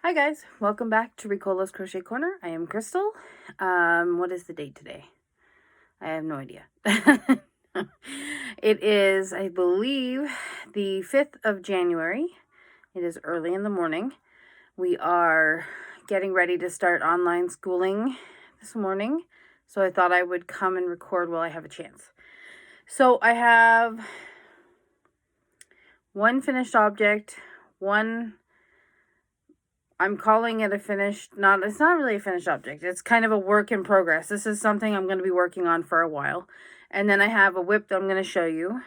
Hi guys, welcome back to Ricola's Crochet Corner. I am Crystal. What is the date today? I have no idea. It is, I believe, the 5th of January. It is early in the morning. We are getting ready to start online schooling this morning, so I thought I would come and record while I have a chance. So I have one finished object, I'm calling it a finished, it's not really a finished object. It's kind of a work in progress. This is something I'm going to be working on for a while. And then I have a whip that I'm going to show you.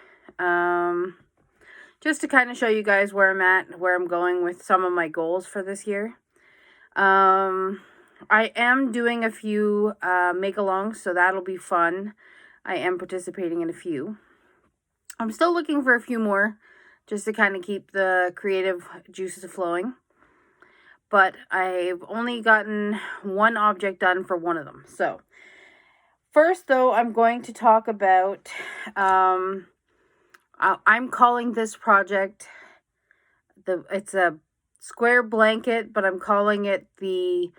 Just to kind of show you guys where I'm at, where I'm going with some of my goals for this year. I am doing a few make-alongs, so that'll be fun. I am participating in a few. I'm still looking for a few more, just to kind of keep the creative juices flowing. But I've only gotten one object done for one of them. So, first though, I'm going to talk about, I'm calling this project, it's a square blanket, but I'm calling it the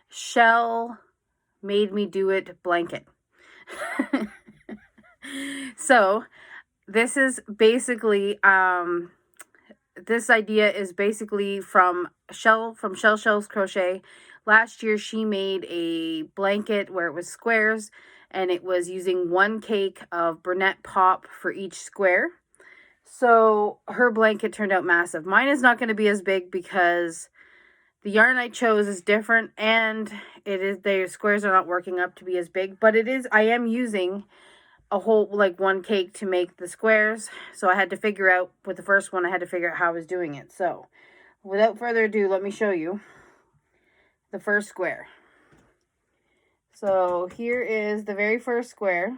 Shell Made Me Do It blanket. So, this is basically, this idea is basically from Shell's Crochet. Last year she made a blanket where it was squares, and it was using one cake of Burnett Pop for each square. So her blanket turned out massive. Mine is not going to be as big because the yarn I chose is different, and the squares are not working up to be as big, but I am using a whole, one cake to make the squares. So I had to figure out, with the first one, I had to figure out how I was doing it. So without further ado, let me show you the first square. So here is the very first square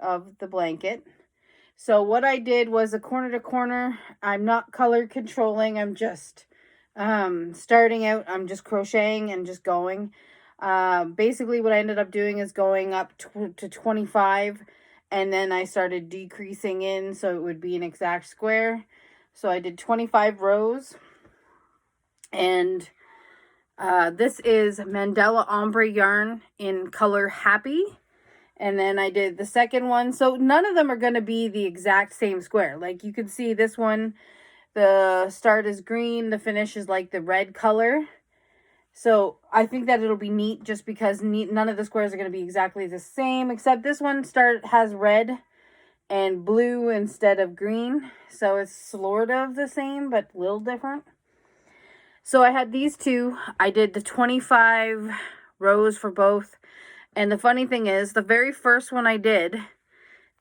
of the blanket. So what I did was a corner to corner. I'm not color controlling. I'm just starting out. I'm just crocheting and just going. Basically what I ended up doing is going up to 25, and then I started decreasing in so it would be an exact square. So I did 25 rows, and this is Mandala Ombre yarn in color Happy. And then I did the second one. So none of them are going to be the exact same square. Like you can see this one, the start is green, the finish is like the red color. So I think that it'll be neat just because none of the squares are going to be exactly the same, except this one has red and blue instead of green. So it's sort of the same, but a little different. So I had these two. I did the 25 rows for both. And the funny thing is, the very first one I did,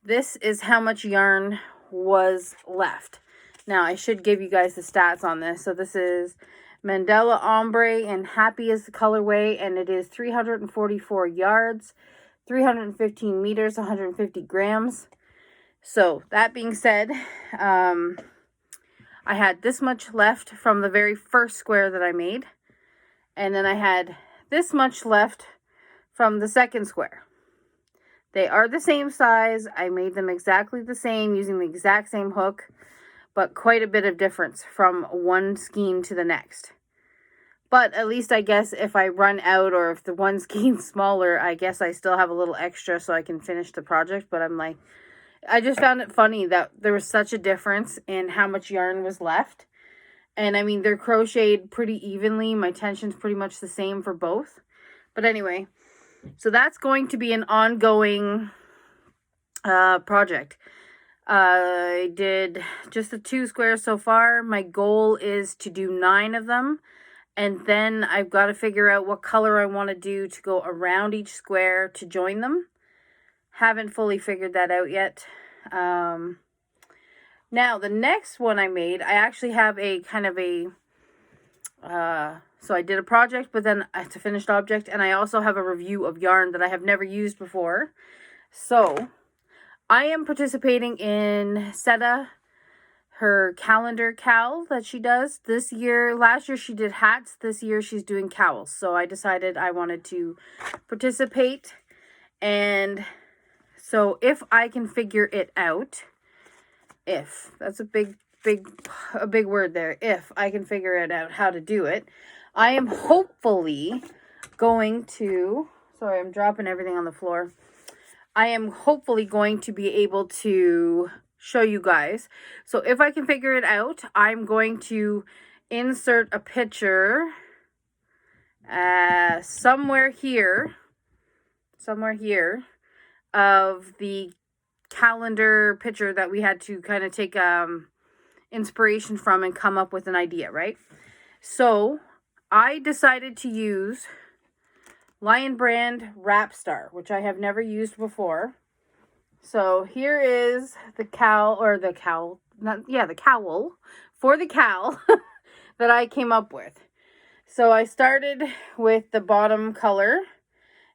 this is how much yarn was left. Now, I should give you guys the stats on this. So this is Mandala Ombre, and Happy is the colorway, and it is 344 yards, 315 meters, 150 grams. So that being said, I had this much left from the very first square that I made, and then I had this much left from the second square. They are the same size. I made them exactly the same using the exact same hook, but quite a bit of difference from one skein to the next. But at least I guess if I run out, or if the one skein's smaller, I guess I still have a little extra so I can finish the project. But I just found it funny that there was such a difference in how much yarn was left. And I mean, they're crocheted pretty evenly. My tension's pretty much the same for both. But anyway, so that's going to be an ongoing project. I did just the 2 squares so far. My goal is to do 9 of them. And then I've got to figure out what color I want to do to go around each square to join them. Haven't fully figured that out yet. Now, the next one I made, I actually have a kind of a... so I did a project, but then it's a finished object. And I also have a review of yarn that I have never used before. So I am participating in Seta, her calendar cowl that she does this year. Last year she did hats. This year she's doing cowls. So I decided I wanted to participate. And so if I can figure it out, that's a big word there. If I can figure it out how to do it, I am hopefully going to, sorry, I'm dropping everything on the floor. I am hopefully going to be able to show you guys. So if I can figure it out, I'm going to insert a picture somewhere here of the calendar picture that we had to kind of take inspiration from and come up with an idea, right? So I decided to use Lion Brand Wrap Star, which I have never used before. So here is the cowl for the cowl that I came up with. So I started with the bottom color,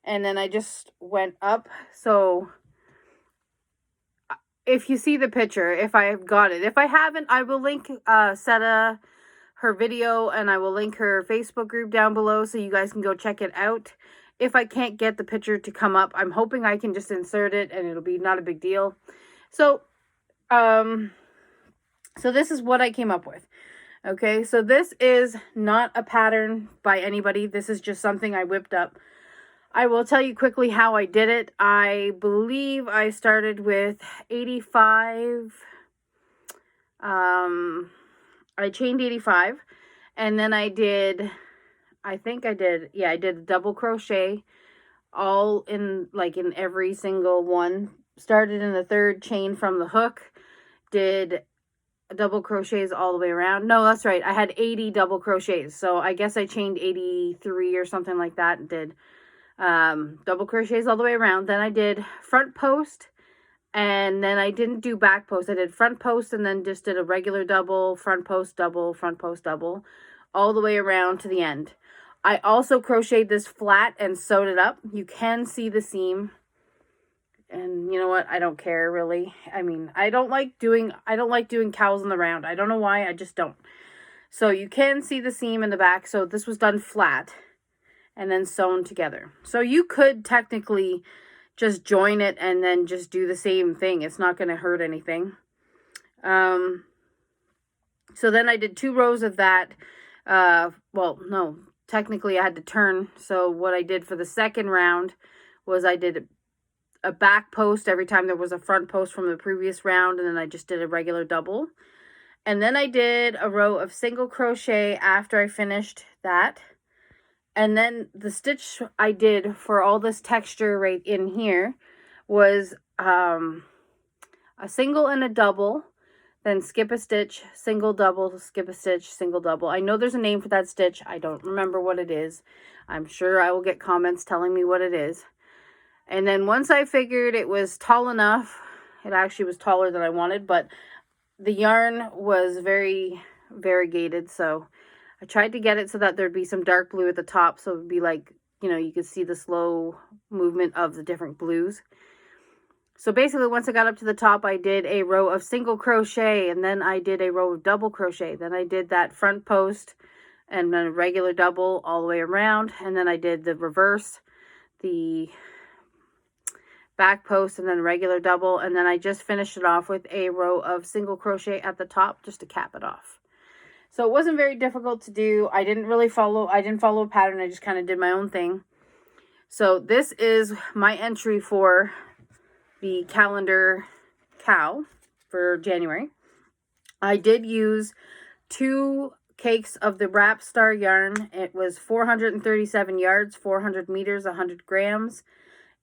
and then I just went up. So if you see the picture, if I've got it. If I haven't, I will link Seta, her video, and I will link her Facebook group down below so you guys can go check it out. If I can't get the picture to come up, I'm hoping I can just insert it and it'll be not a big deal. So, so this is what I came up with. Okay, so this is not a pattern by anybody. This is just something I whipped up. I will tell you quickly how I did it. I believe I started with 85. I chained 85, and then I did double crochet all in, like, in every single one. Started in the third chain from the hook, did double crochets all the way around. No, that's right. I had 80 double crochets. So I guess I chained 83 or something like that and did double crochets all the way around. Then I did front post, and then I didn't do back post. I did front post and then just did a regular double, front post double, front post double, all the way around to the end. I also crocheted this flat and sewed it up. You can see the seam. And you know what? I don't care, really. I mean, I don't like doing cowls in the round. I don't know why. I just don't. So you can see the seam in the back. So this was done flat and then sewn together. So you could technically just join it and then just do the same thing. It's not going to hurt anything. So then I did 2 rows of that. Well, no, technically I had to turn. So what I did for the second round was I did a back post every time there was a front post from the previous round, and then I just did a regular double. And then I did a row of single crochet after I finished that. And then the stitch I did for all this texture right in here was a single and a double, then skip a stitch, single, double, skip a stitch, single, double. I know there's a name for that stitch. I don't remember what it is. I'm sure I will get comments telling me what it is. And then once I figured it was tall enough, it actually was taller than I wanted, but the yarn was very variegated, so I tried to get it so that there'd be some dark blue at the top, so it would be like, you know, you could see the slow movement of the different blues. So basically, once I got up to the top, I did a row of single crochet, and then I did a row of double crochet. Then I did that front post and then a regular double all the way around, and then I did the reverse, the back post, and then regular double, and then I just finished it off with a row of single crochet at the top just to cap it off. So it wasn't very difficult to do. I didn't follow a pattern. I just kind of did my own thing. So this is my entry for the calendar cowl for January. I did use 2 cakes of the Wrap Star yarn. It was 437 yards, 400 meters, 100 grams.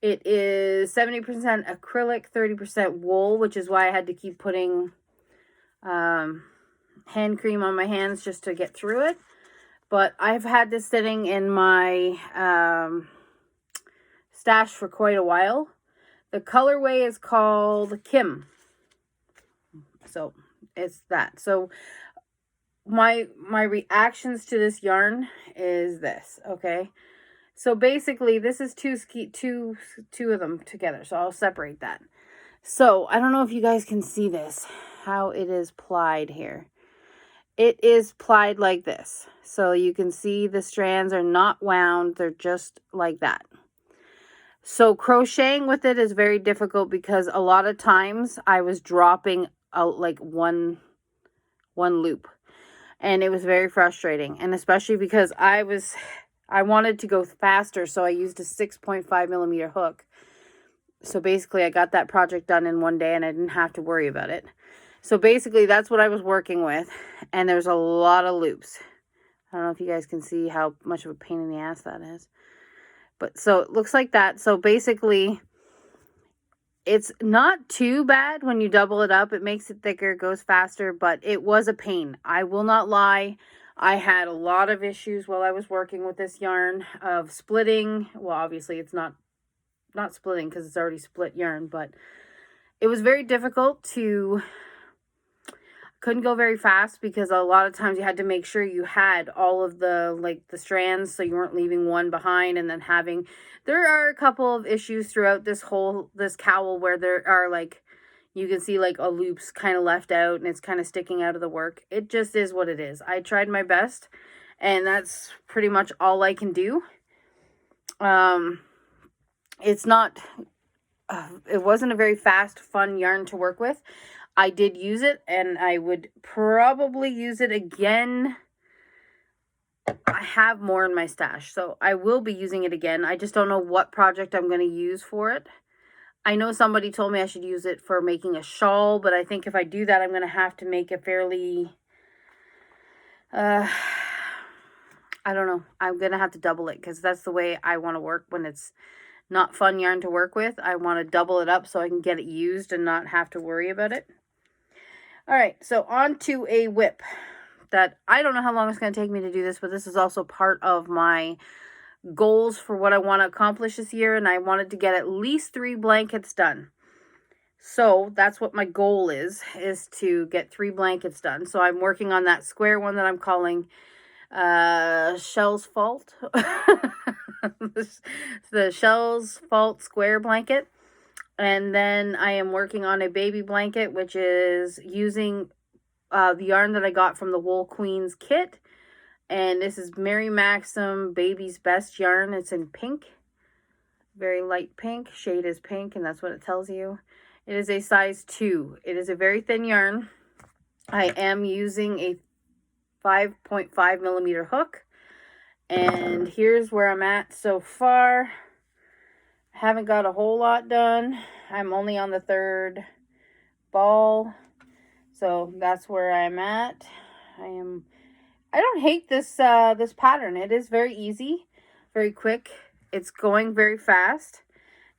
It is 70% acrylic, 30% wool, which is why I had to keep putting hand cream on my hands just to get through it. But I've had this sitting in my stash for quite a while. The colorway is called Kim. So it's that. So my reactions to this yarn is this, okay? So basically, this is two of them together. So I'll separate that. So I don't know if you guys can see this, how it is plied here. It is plied like this. So you can see the strands are not wound. They're just like that. So crocheting with it is very difficult because a lot of times I was dropping out like one loop. And it was very frustrating. And especially because I wanted to go faster, so I used a 6.5 millimeter hook. So basically I got that project done in one day and I didn't have to worry about it. So basically that's what I was working with, and there's a lot of loops. I don't know if you guys can see how much of a pain in the ass that is. But so it looks like that. So basically it's not too bad when you double it up. It makes it thicker, goes faster, but it was a pain. I will not lie. I had a lot of issues while I was working with this yarn of splitting. Well, obviously it's not splitting because it's already split yarn, but it was very difficult to, couldn't go very fast because a lot of times you had to make sure you had all of the, like, the strands, so you weren't leaving one behind, and then there are a couple of issues throughout this cowl where there are, like, you can see like a loop's kind of left out and it's kind of sticking out of the work. It just is what it is. I tried my best, and that's pretty much all I can do. It's not, it wasn't a very fast, fun yarn to work with. I did use it, and I would probably use it again. I have more in my stash, so I will be using it again. I just don't know what project I'm going to use for it. I know somebody told me I should use it for making a shawl, but I think if I do that, I'm going to have to make a fairly, I don't know. I'm going to have to double it because that's the way I want to work when it's not fun yarn to work with. I want to double it up so I can get it used and not have to worry about it. All right, so on to a whip that I don't know how long it's going to take me to do this, but this is also part of my goals for what I want to accomplish this year, and I wanted to get at least 3 blankets done. So that's what my goal is to get 3 blankets done. So I'm working on that square one that I'm calling Shell's Fault. The Shell's Fault square blanket. And then I am working on a baby blanket, which is using the yarn that I got from the Wool Queens kit. And this is Mary Maxim Baby's Best yarn. It's in pink. Very light pink. Shade is pink, and that's what it tells you. It is a size 2. It is a very thin yarn. I am using a 5.5 millimeter hook. And here's where I'm at so far. I haven't got a whole lot done. I'm only on the 3rd ball. So that's where I'm at. I don't hate this this pattern. It is very easy, very quick. It's going very fast,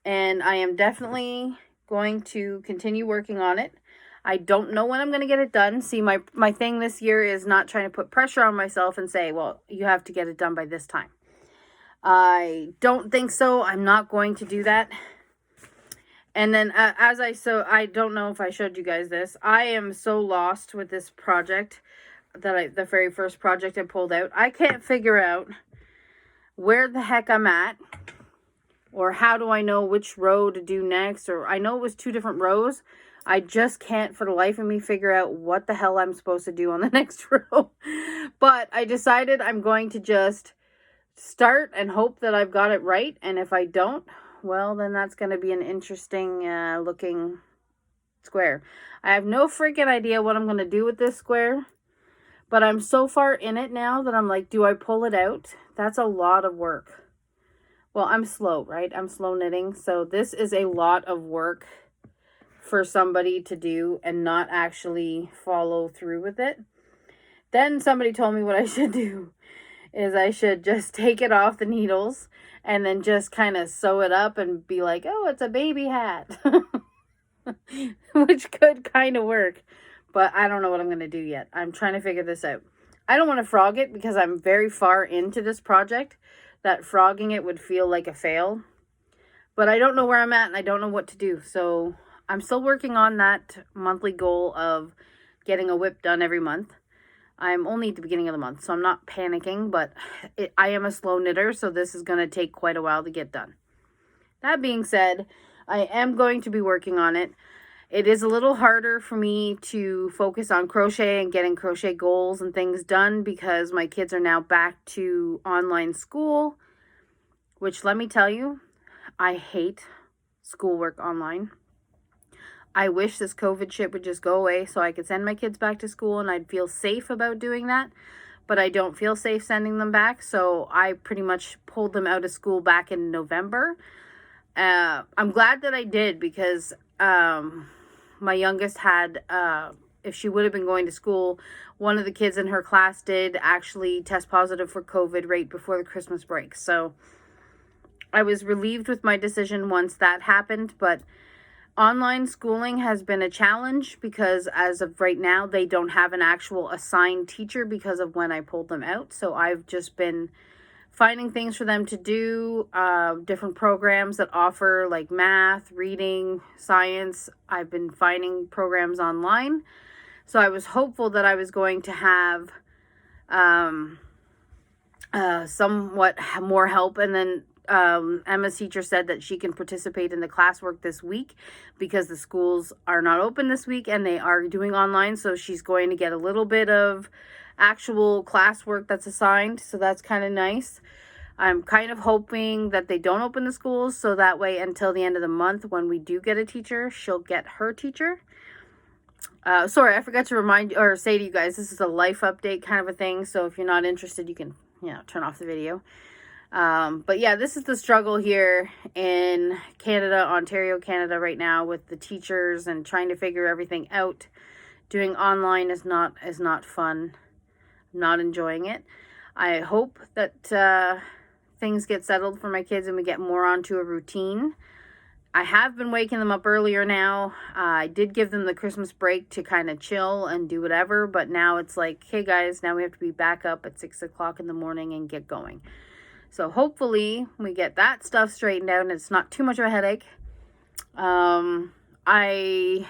and I am definitely going to continue working on it. I don't know when I'm going to get it done. See, my thing this year is not trying to put pressure on myself and say, well, you have to get it done by this time. I don't think so. I'm not going to do that. And then I don't know if I showed you guys this. I am so lost with this project the very first project I pulled out. I can't figure out where the heck I'm at, or how do I know which row to do next, or I know it was 2 different rows. I just can't for the life of me figure out what the hell I'm supposed to do on the next row. But I decided I'm going to just start and hope that I've got it right, and if I don't, well, then that's going to be an interesting looking square. I have no freaking idea what I'm going to do with this square, but I'm so far in it now that I'm like, do I pull it out? That's a lot of work. Well, I'm slow, right? I'm slow knitting, so this is a lot of work for somebody to do and not actually follow through with it. Then somebody told me what I should do is I should just take it off the needles and then just kind of sew it up and be like, oh, it's a baby hat. Which could kind of work, but I don't know what I'm going to do yet. I'm trying to figure this out. I don't want to frog it because I'm very far into this project that frogging it would feel like a fail. But I don't know where I'm at and I don't know what to do. So I'm still working on that monthly goal of getting a whip done every month. I'm only at the beginning of the month, so I'm not panicking, but I am a slow knitter, so this is going to take quite a while to get done. That being said, I am going to be working on it. It is a little harder for me to focus on crochet and getting crochet goals and things done because my kids are now back to online school, which, let me tell you, I hate schoolwork online. I wish this COVID shit would just go away so I could send my kids back to school and I'd feel safe about doing that. But I don't feel safe sending them back, so I pretty much pulled them out of school back in November. I'm glad that I did, because my youngest had, if she would have been going to school, one of the kids in her class did actually test positive for COVID right before the Christmas break. So I was relieved with my decision once that happened, but online schooling has been a challenge because as of right now, they don't have an actual assigned teacher because of when I pulled them out. So I've just been finding things for them to do, different programs that offer like math, reading, science. I've been finding programs online. So I was hopeful that I was going to have somewhat more help, and then Emma's teacher said that she can participate in the classwork this week because the schools are not open this week and they are doing online. So she's going to get a little bit of actual classwork that's assigned. So that's kind of nice. I'm kind of hoping that they don't open the schools, so that way until the end of the month when we do get a teacher, she'll get her teacher. Sorry, I forgot to remind you or say to you guys, this is a life update kind of a thing. So if you're not interested, you can, turn off the video. But yeah, this is the struggle here in Canada, Ontario, Canada right now with the teachers and trying to figure everything out. Doing online is not fun. I'm not enjoying it. I hope that things get settled for my kids and we get more onto a routine. I have been waking them up earlier now. I did give them the Christmas break to kind of chill and do whatever, but now it's like, hey guys, now we have to be back up at 6 o'clock in the morning and get going. So hopefully we get that stuff straightened out and it's not too much of a headache. I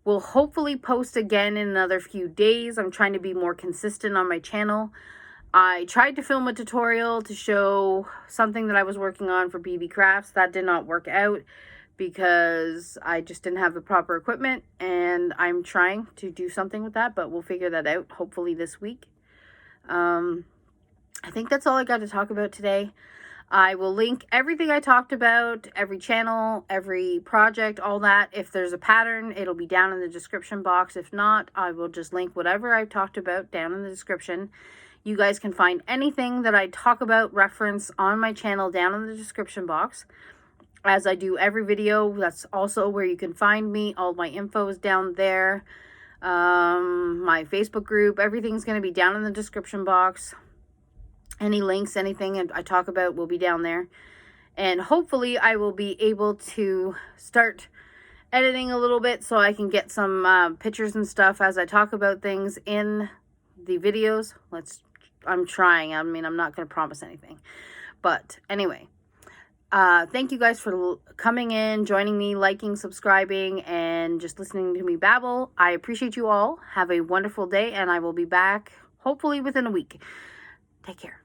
will hopefully post again in another few days. I'm trying to be more consistent on my channel. I tried to film a tutorial to show something that I was working on for BB Crafts. That did not work out because I just didn't have the proper equipment, and I'm trying to do something with that, but we'll figure that out hopefully this week. I think that's all I got to talk about today. I will link everything I talked about, every channel, every project, all that. If there's a pattern, it'll be down in the description box. If not, I will just link whatever I talked about down in the description. You guys can find anything that I talk about, reference on my channel down in the description box. As I do every video, that's also where you can find me. All my info is down there. My Facebook group, everything's going to be down in the description box. Any links, anything I talk about will be down there. And hopefully I will be able to start editing a little bit so I can get some pictures and stuff as I talk about things in the videos. I'm trying. I mean, I'm not going to promise anything. But anyway, thank you guys for coming in, joining me, liking, subscribing, and just listening to me babble. I appreciate you all. Have a wonderful day, and I will be back hopefully within a week. Take care.